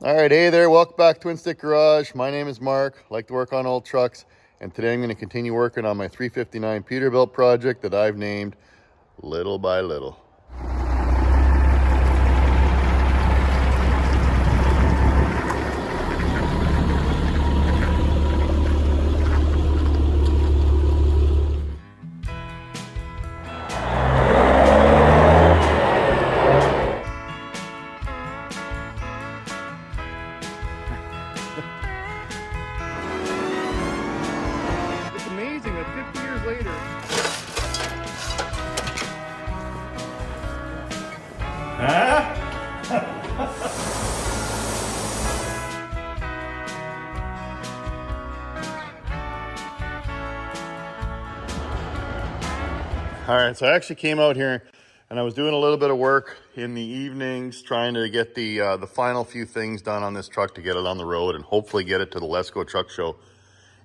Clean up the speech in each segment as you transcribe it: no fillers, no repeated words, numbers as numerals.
All right, hey there, welcome back to TwinStick Garage. My name is Mark, I like to work on old trucks, and today I'm going to continue working on my 359 Peterbilt project that I've named Little by Little. It's amazing that 50 years later, all right, so I actually came out here and I was doing a little bit of work in the evenings, trying to get the final few things done on this truck to get it on the road and hopefully get it to the Let's Go Truck Show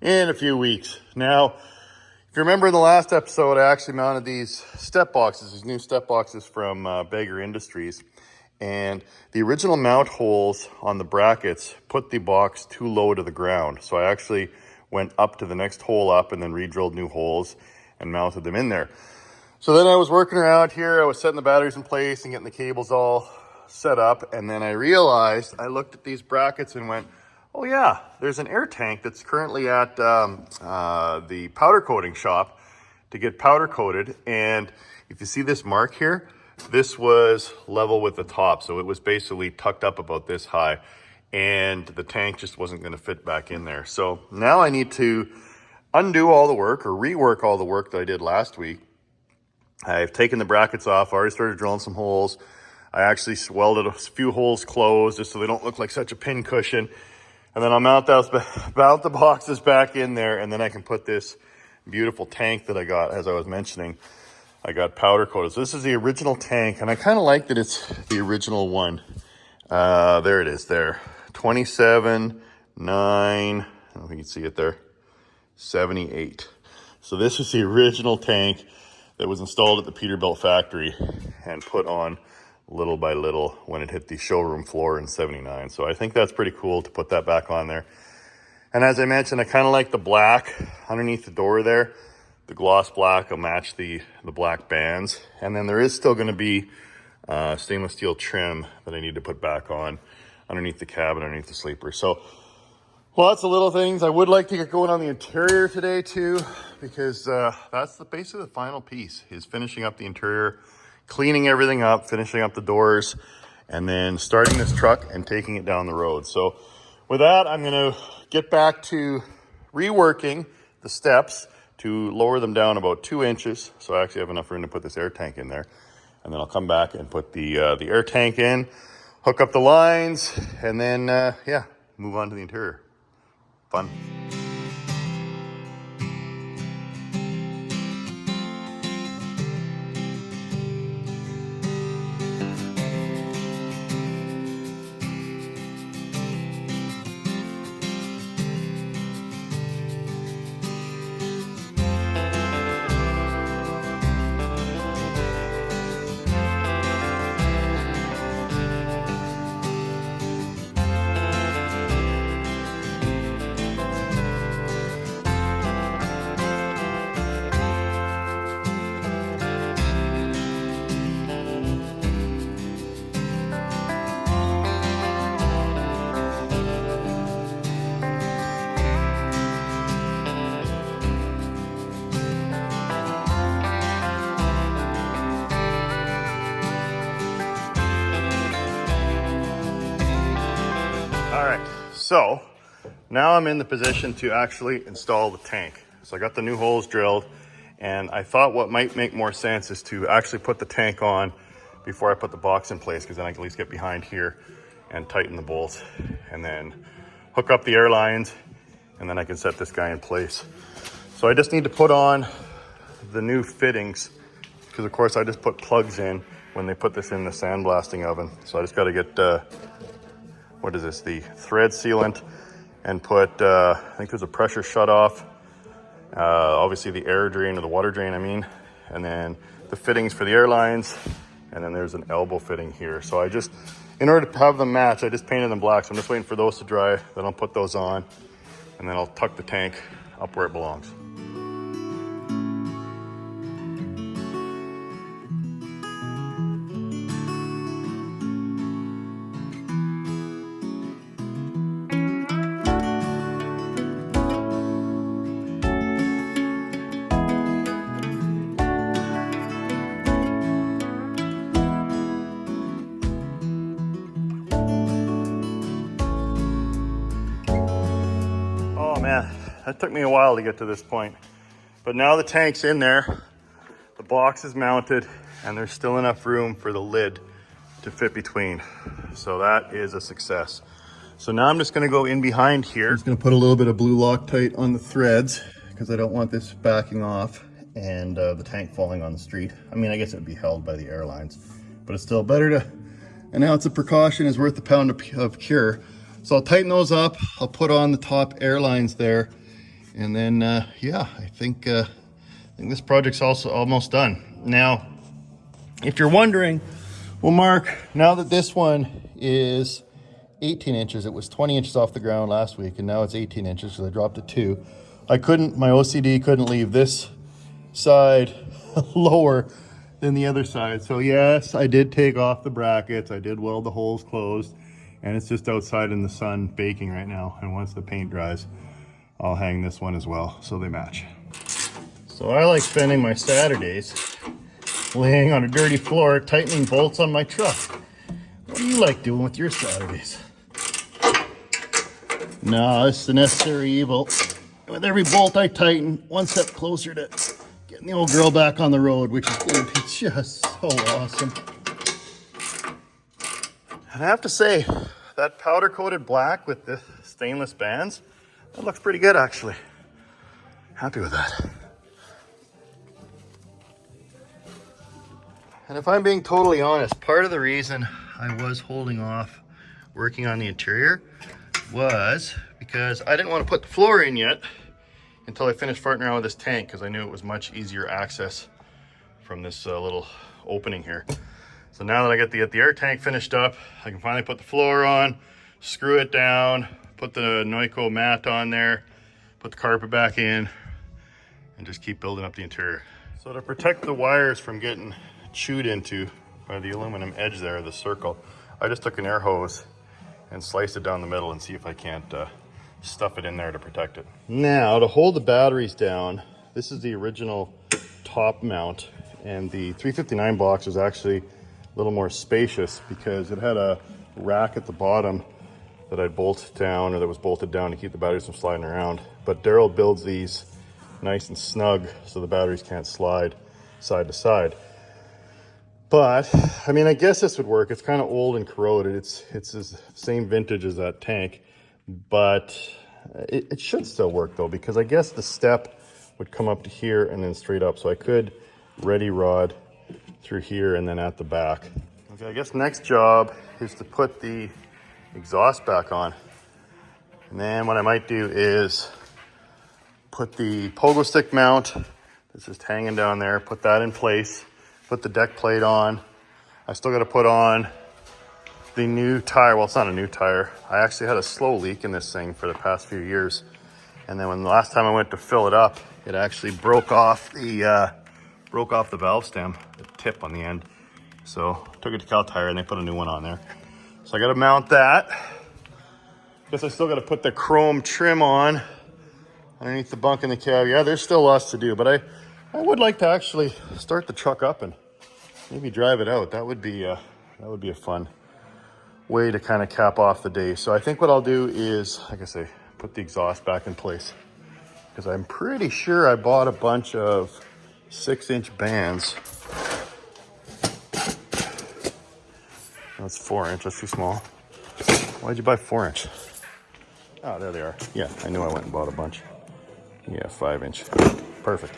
in a few weeks. Now, if you remember in the last episode, I actually mounted these step boxes, these new step boxes from Beggar Industries. And the original mount holes on the brackets put the box too low to the ground. So I actually went up to the next hole up and then re-drilled new holes and mounted them in there. So then I was working around here, I was setting the batteries in place and getting the cables all set up. And then I realized, I looked at these brackets and went, oh yeah, there's an air tank that's currently at the powder coating shop to get powder coated. And if you see this mark here, this was level with the top. So it was basically tucked up about this high and the tank just wasn't gonna fit back in there. So now I need to undo all the work or rework all the work that I did last week. I've taken the brackets off, already started drilling some holes. I actually welded a few holes closed just so they don't look like such a pin cushion. And then I'll mount the boxes back in there, and then I can put this beautiful tank that I got, as I was mentioning. I got powder coated. So this is the original tank, and I kind of like that it's the original one. There it is there. 27, 9, I don't know if you can see it there, 78. So this is the original tank that was installed at the Peterbilt factory and put on little by little when it hit the showroom floor in 79. So I think that's pretty cool to put that back on there. And as I mentioned, I kind of like the black underneath the door there. The gloss black will match the black bands. And then there is still going to be stainless steel trim that I need to put back on underneath the cabin, underneath the sleeper. So lots of little things. I would like to get going on the interior today too, because that's basically the final piece, is finishing up the interior, cleaning everything up, finishing up the doors, and then starting this truck and taking it down the road. So with that, I'm gonna get back to reworking the steps to lower them down about 2 inches. So I actually have enough room to put this air tank in there. And then I'll come back and put the air tank in, hook up the lines, and then, yeah, move on to the interior. Fun. All right, so now I'm in the position to actually install the tank. So I got the new holes drilled, and I thought what might make more sense is to actually put the tank on before I put the box in place, because then I can at least get behind here and tighten the bolts and then hook up the air lines, and then I can set this guy in place. So I just need to put on the new fittings, because of course I just put plugs in when they put this in the sandblasting oven. So I just got to get what is this, the thread sealant, and put I think there's a pressure shutoff, obviously the air drain, or the water drain I mean, and then the fittings for the air lines, and then there's an elbow fitting here. So I just in order to have them match, I just painted them black. So I'm just waiting for those to dry. Then I'll put those on, and then I'll tuck the tank up where it belongs. That took me a while to get to this point, but now the tank's in there, the box is mounted, and there's still enough room for the lid to fit between. So that is a success. So now I'm just gonna go in behind here. I'm just gonna put a little bit of blue Loctite on the threads because I don't want this backing off and the tank falling on the street. I mean, I guess it would be held by the airlines, but it's still better to, an ounce of precaution is worth a pound of cure. So I'll tighten those up. I'll put on the top airlines there. And then, yeah, I think this project's also almost done. Now, if you're wondering, well, Mark, now that this one is 18 inches, it was 20 inches off the ground last week, and now it's 18 inches, so I dropped it 2. My OCD couldn't leave this side lower than the other side. So yes, I did take off the brackets. I did weld the holes closed, and it's just outside in the sun baking right now. And once the paint dries, I'll hang this one as well so they match. So I like spending my Saturdays laying on a dirty floor tightening bolts on my truck. What do you like doing with your Saturdays? No, it's the necessary evil. With every bolt I tighten, one step closer to getting the old girl back on the road, which is going to be just so awesome. And I have to say, that powder coated black with the stainless bands, that looks pretty good, actually. Happy with that. And if I'm being totally honest, part of the reason I was holding off working on the interior was because I didn't want to put the floor in yet until I finished farting around with this tank, because I knew it was much easier access from this little opening here. So now that I get the air tank finished up, I can finally put the floor on, screw it down, put the Noiko mat on there, put the carpet back in, and just keep building up the interior. So to protect the wires from getting chewed into by the aluminum edge there, the circle, I just took an air hose and sliced it down the middle and see if I can't stuff it in there to protect it. Now, to hold the batteries down, this is the original top mount, and the 359 box was actually a little more spacious because it had a rack at the bottom that I'd bolt down, or that was bolted down to keep the batteries from sliding around. But Daryl builds these nice and snug so the batteries can't slide side to side. But I mean, I guess this would work. It's kind of old and corroded. It's the same vintage as that tank, but it should still work though, because I guess the step would come up to here and then straight up. So I could ready rod through here and then at the back. Okay, I guess next job is to put the exhaust back on. And then what I might do is put the pogo stick mount that's just hanging down there, put that in place, put the deck plate on. I still got to put on the new tire. Well, it's not a new tire. I actually had a slow leak in this thing for the past few years. And then when the last time I went to fill it up, it actually broke off the valve stem, the tip on the end. So I took it to Cal Tire and they put a new one on there. So I got to mount that. Guess I still got to put the chrome trim on underneath the bunk in the cab. Yeah, there's still lots to do, but I would like to actually start the truck up and maybe drive it out. That would be a fun way to kind of cap off the day. So I think what I'll do is, like I say, put the exhaust back in place, because I'm pretty sure I bought a bunch of 6-inch bands. That's 4-inch, that's too small. Why'd you buy 4-inch? Oh, there they are. Yeah, I knew I went and bought a bunch. Yeah, 5-inch. Perfect.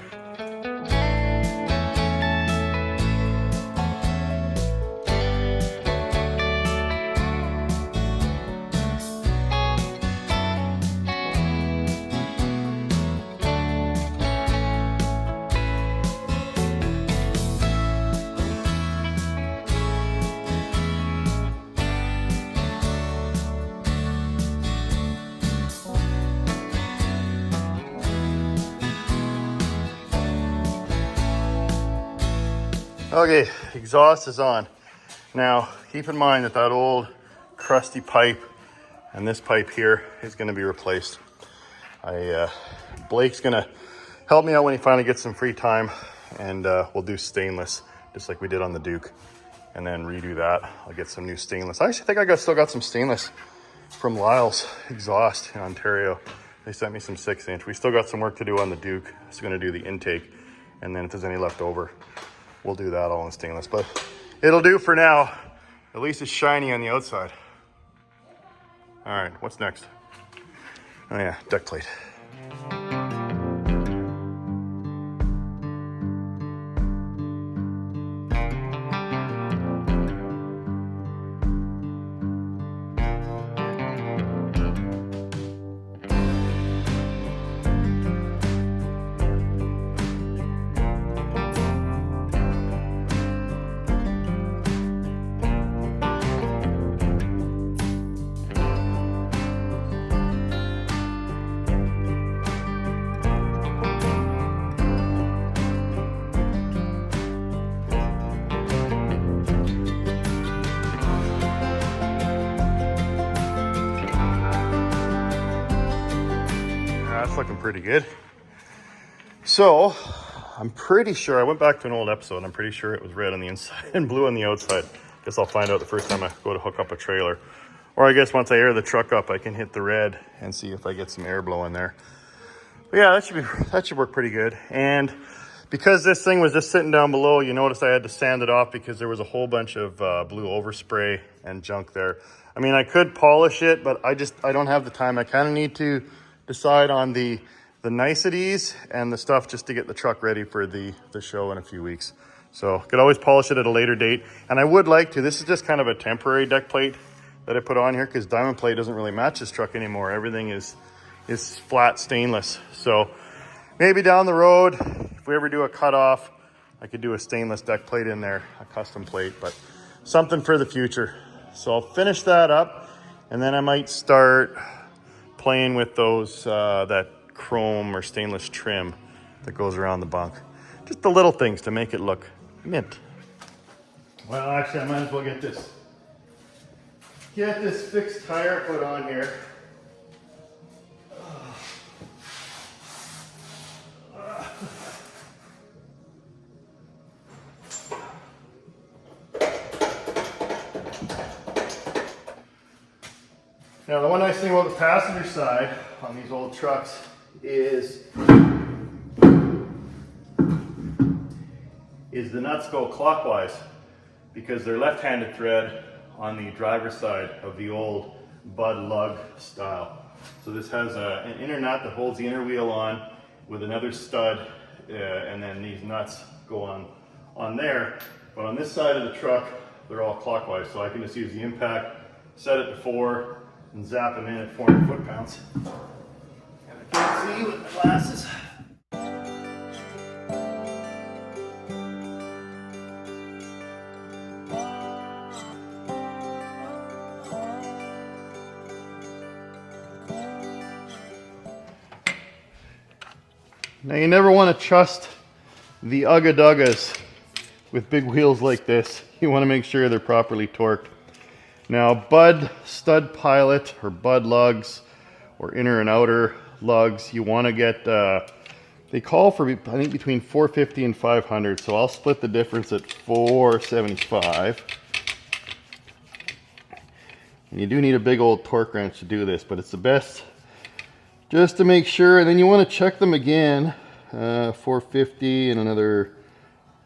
Okay, exhaust is on. Now, keep in mind that that old crusty pipe and this pipe here is gonna be replaced. Blake's gonna help me out when he finally gets some free time, and we'll do stainless, just like we did on the Duke, and then redo that. I'll get some new stainless. I actually think I still got some stainless from Lyle's exhaust in Ontario. They sent me some 6-inch. We still got some work to do on the Duke. Just gonna do the intake, and then if there's any left over, we'll do that all in stainless. But it'll do for now. At least it's shiny on the outside. All right, what's next? Oh yeah, deck plate. Looking pretty good. So I'm pretty sure I went back to an old episode. I'm pretty sure it was red on the inside and blue on the outside. Guess I'll find out the first time I go to hook up a trailer, or I guess once I air the truck up, I can hit the red and see if I get some air blow in there. But yeah, that should work pretty good. And because this thing was just sitting down below, you notice I had to sand it off because there was a whole bunch of blue overspray and junk there. I mean, I could polish it, but I don't have the time. I kind of need to decide on the niceties and the stuff just to get the truck ready for the show in a few weeks. So could always polish it at a later date. And I would like to. This is just kind of a temporary deck plate that I put on here because diamond plate doesn't really match this truck anymore. Everything is flat stainless. So maybe down the road, if we ever do a cutoff, I could do a stainless deck plate in there, a custom plate, but something for the future. So I'll finish that up, and then I might start playing with those, that chrome or stainless trim that goes around the bunk. Just the little things to make it look mint. Well, actually, I might as well get this fixed tire put on here. Now, the one nice thing about the passenger side on these old trucks is the nuts go clockwise because they're left-handed thread on the driver's side of the old Bud lug style. So this has an inner nut that holds the inner wheel on with another stud, and then these nuts go on there. But on this side of the truck, they're all clockwise. So I can just use the impact, set it to 4, and zap them in at 400 foot-pounds. And I can't see with my glasses. Now you never want to trust the Ugga-Duggas with big wheels like this. You want to make sure they're properly torqued. Now, Bud stud pilot or Bud lugs or inner and outer lugs, you want to get, they call for, I think, between 450 and 500. So I'll split the difference at 475. And you do need a big old torque wrench to do this, but it's the best just to make sure. And then you want to check them again. 450 and another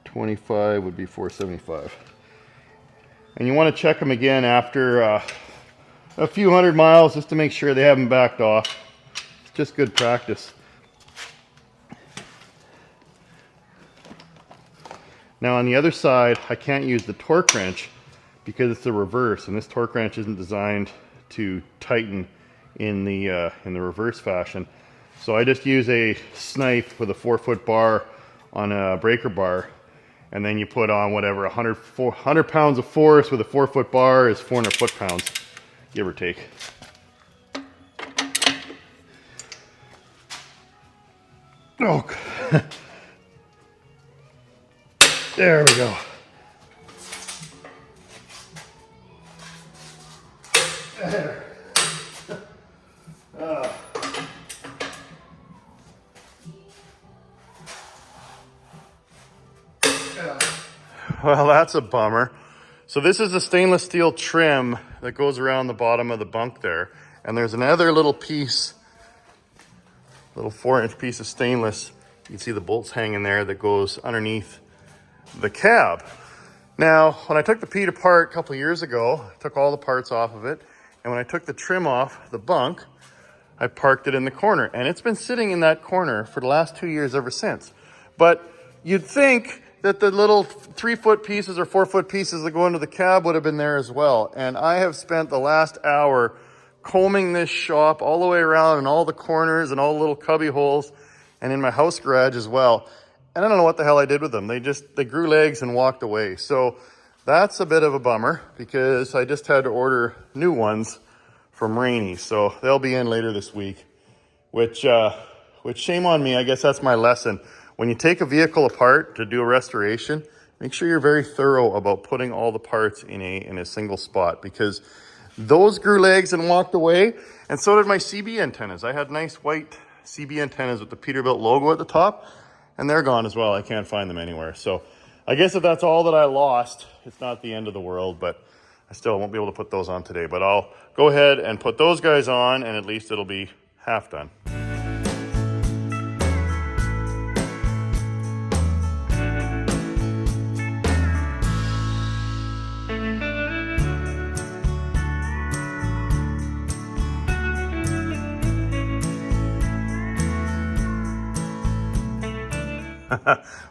25 would be 475. And you want to check them again after a few hundred miles just to make sure they haven't backed off. It's just good practice. Now on the other side, I can't use the torque wrench because it's the reverse, and this torque wrench isn't designed to tighten in the reverse fashion. So I just use a snipe with a 4-foot bar on a breaker bar. And then you put on whatever, 100 pounds of force with a 4-foot bar is 400 foot-pounds, give or take. Oh, there we go. Well, that's a bummer. So this is a stainless steel trim that goes around the bottom of the bunk there. And there's another little piece, little 4-inch piece of stainless. You can see the bolts hanging there that goes underneath the cab. Now, when I took the Pete apart a couple of years ago, I took all the parts off of it. And when I took the trim off the bunk, I parked it in the corner. And it's been sitting in that corner for the last 2 years ever since. But you'd think that the little 3-foot pieces or 4-foot pieces that go into the cab would have been there as well. And I have spent the last hour combing this shop all the way around in all the corners and all the little cubby holes and in my house garage as well. And I don't know what the hell I did with them. They grew legs and walked away. So that's a bit of a bummer because I just had to order new ones from Rainey. So they'll be in later this week, which shame on me. I guess that's my lesson. When you take a vehicle apart to do a restoration, make sure you're very thorough about putting all the parts in a single spot, because those grew legs and walked away, and so did my CB antennas. I had nice white CB antennas with the Peterbilt logo at the top, and they're gone as well. I can't find them anywhere. So I guess if that's all that I lost, it's not the end of the world, but I still won't be able to put those on today. But I'll go ahead and put those guys on, and at least it'll be half done.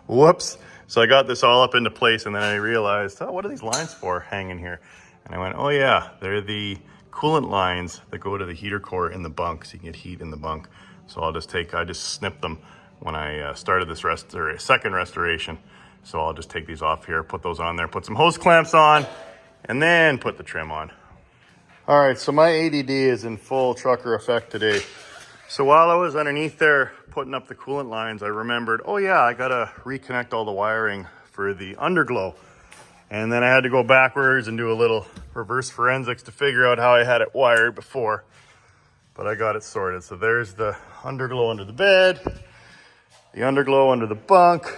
Whoops. So I got this all up into place, and then I realized, oh, what are these lines for hanging here? And I went, oh yeah, they're the coolant lines that go to the heater core in the bunk, so you can get heat in the bunk. So I just snipped them when I started this second restoration. So I'll just take these off here, put those on there, put some hose clamps on, and then put the trim on. All right, so my ADD is in full trucker effect today. So while I was underneath there putting up the coolant lines, I remembered, oh yeah, I gotta reconnect all the wiring for the underglow. And then I had to go backwards and do a little reverse forensics to figure out how I had it wired before. But I got it sorted. So there's the underglow under the bed, the underglow under the bunk,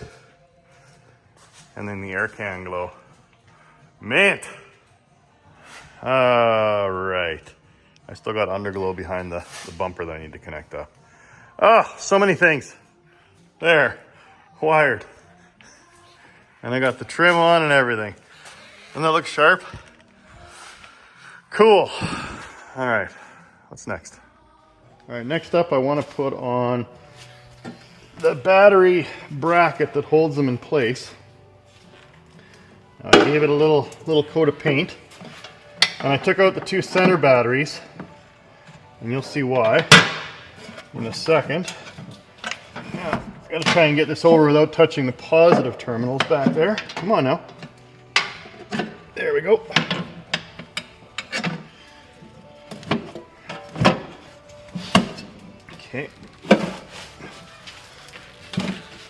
and then the air can glow. Mint! All right. I still got underglow behind the bumper that I need to connect up. Oh, so many things. There, wired. And I got the trim on and everything. Doesn't that look sharp? Cool. All right, what's next? All right, next up I want to put on the battery bracket that holds them in place. I gave it a little coat of paint. And I took out the 2 center batteries, and you'll see why in a second. Now, I've got to try and get this over without touching the positive terminals back there. Come on now. There we go. Okay.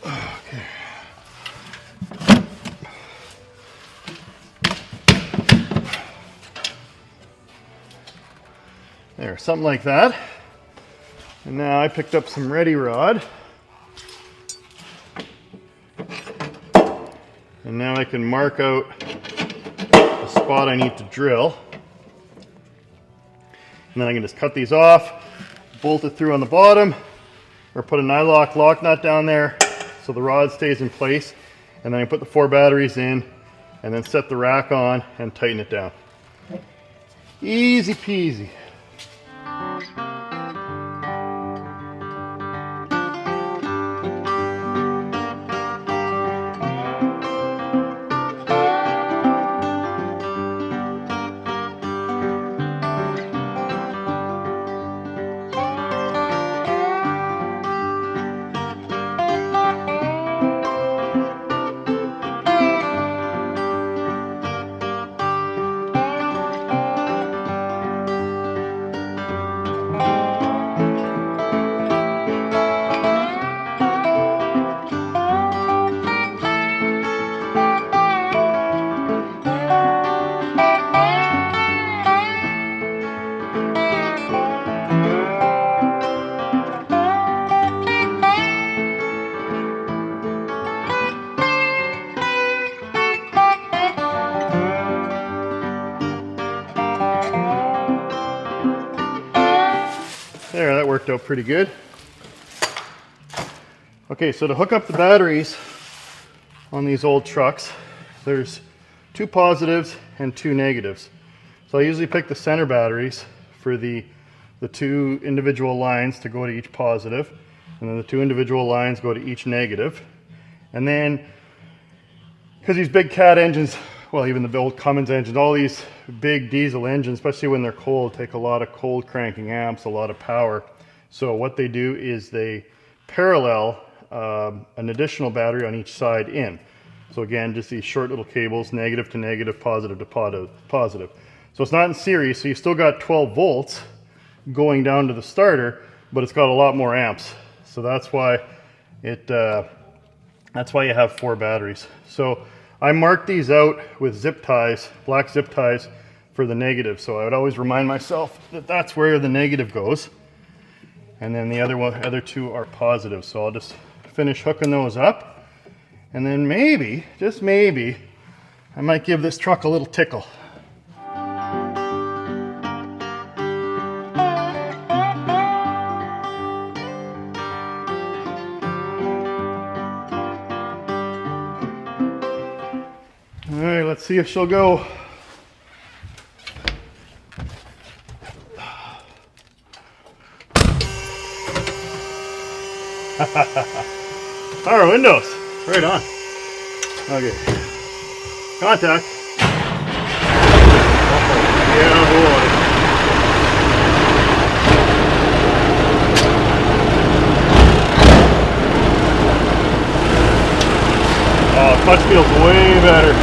Okay. There, something like that. And now I picked up some ready rod. And now I can mark out the spot I need to drill. And then I can just cut these off, bolt it through on the bottom, or put a nylock lock nut down there so the rod stays in place. And then I put the 4 batteries in, and then set the rack on and tighten it down. Easy peasy. There, that worked out pretty good. Okay, so to hook up the batteries on these old trucks, there's 2 positives and 2 negatives. So I usually pick the center batteries for the 2 individual lines to go to each positive, and then the 2 individual lines go to each negative. And then, because these big Cat engines, well, even the old Cummins engines, all these big diesel engines, especially when they're cold, take a lot of cold cranking amps, a lot of power. So what they do is they parallel an additional battery on each side in. So again, just these short little cables, negative to negative, positive to positive. So it's not in series, so you still got 12 volts going down to the starter, but it's got a lot more amps. So that's why you have 4 batteries. So I marked these out with zip ties, black zip ties for the negative. So I would always remind myself that that's where the negative goes. And then the other 2 are positive. So I'll just finish hooking those up. And then maybe, just maybe, I might give this truck a little tickle. All right, let's see if she'll go. Power windows, right on. Okay, contact. Yeah, boy. Oh, clutch feels way better.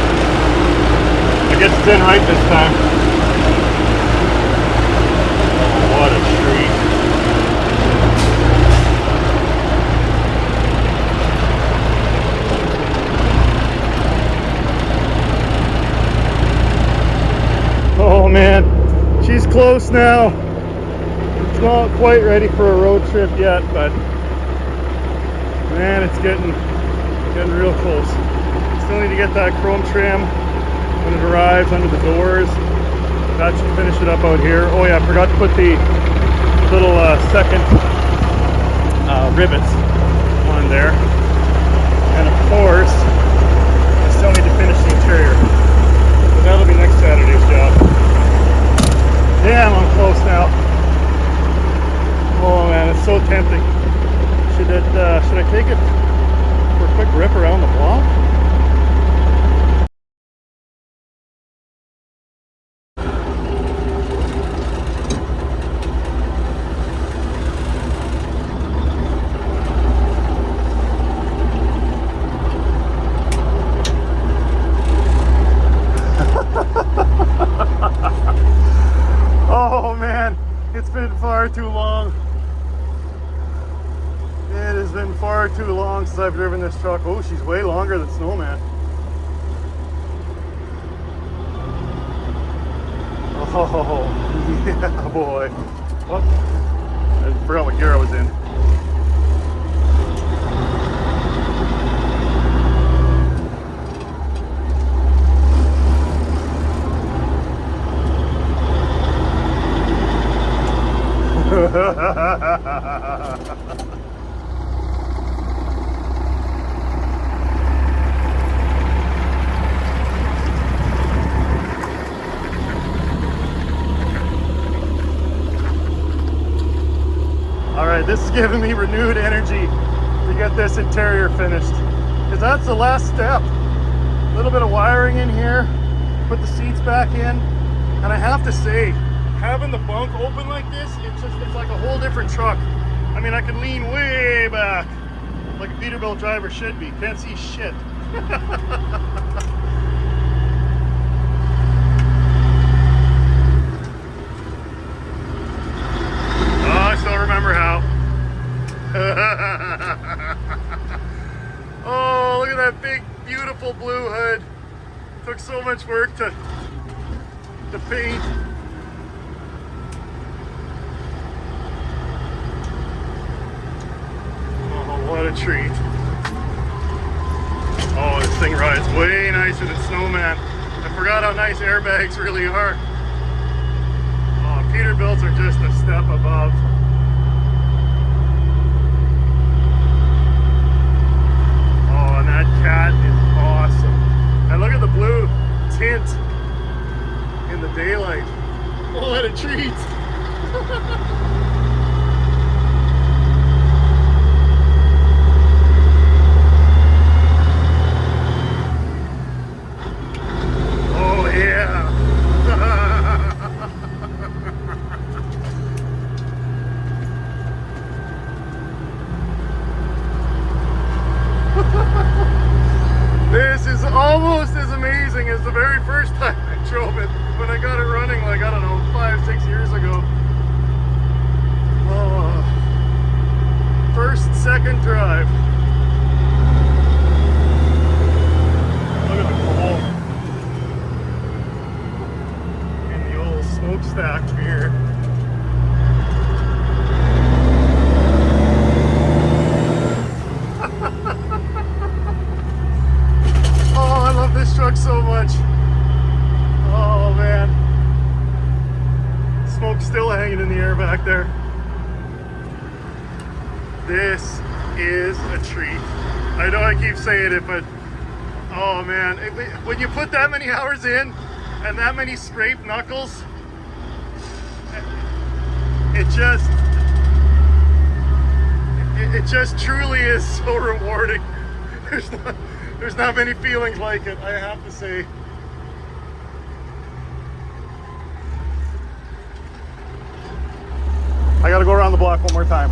I guess it's in right this time. Oh, what a treat. Oh man, she's close now. It's not quite ready for a road trip yet, but man, it's getting real close. Still need to get that chrome trim when it arrives under the doors. That should finish it up out here. Oh yeah, I forgot to put the little second rivets on there. And of course, I still need to finish the interior. But that'll be next Saturday's job. Damn, I'm close now. Oh man, it's so tempting. Should I take it for a quick rip around the block? Oh man, it's been far too long. It has been far too long since I've driven this truck. Oh, she's way longer than Snowman. Oh, yeah, boy. What? I forgot what gear I was in. Alright, this is giving me renewed energy to get this interior finished, because that's the last step. A little bit of wiring in here, put the seats back in, and I have to say, having the bunk open like this, it's like a whole different truck. I mean, I can lean way back like a Peterbilt driver should be. Can't see shit. Oh, I still remember how. Oh, look at that big, beautiful blue hood. Took so much work to paint. What a treat. Oh, this thing rides way nicer than Snowman. I forgot how nice airbags really are. Oh, Peterbilts are just a step above. right there. This is a treat. I know I keep saying it, but oh man, when you put that many hours in and that many scraped knuckles, it just truly is so rewarding. There's not many feelings like it, I have to say. I gotta go around the block one more time.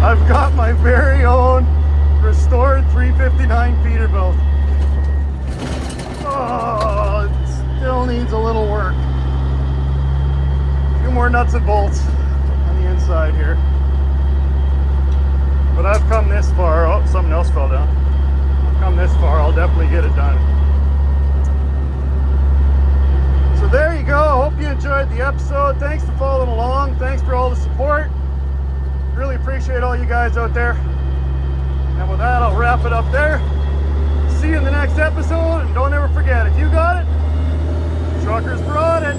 I've got my very own restored 359 Peterbilt. Oh, it still needs a little work. A few more nuts and bolts on the inside here. But I've come this far. Oh, something else fell down. I've come this far, I'll definitely get it done. So there you go. Hope you enjoyed the episode. Thanks for following along. Thanks for all the support. Really appreciate all you guys out there. And with that, I'll wrap it up there. See you in the next episode. And don't ever forget, if you got it, truckers brought it.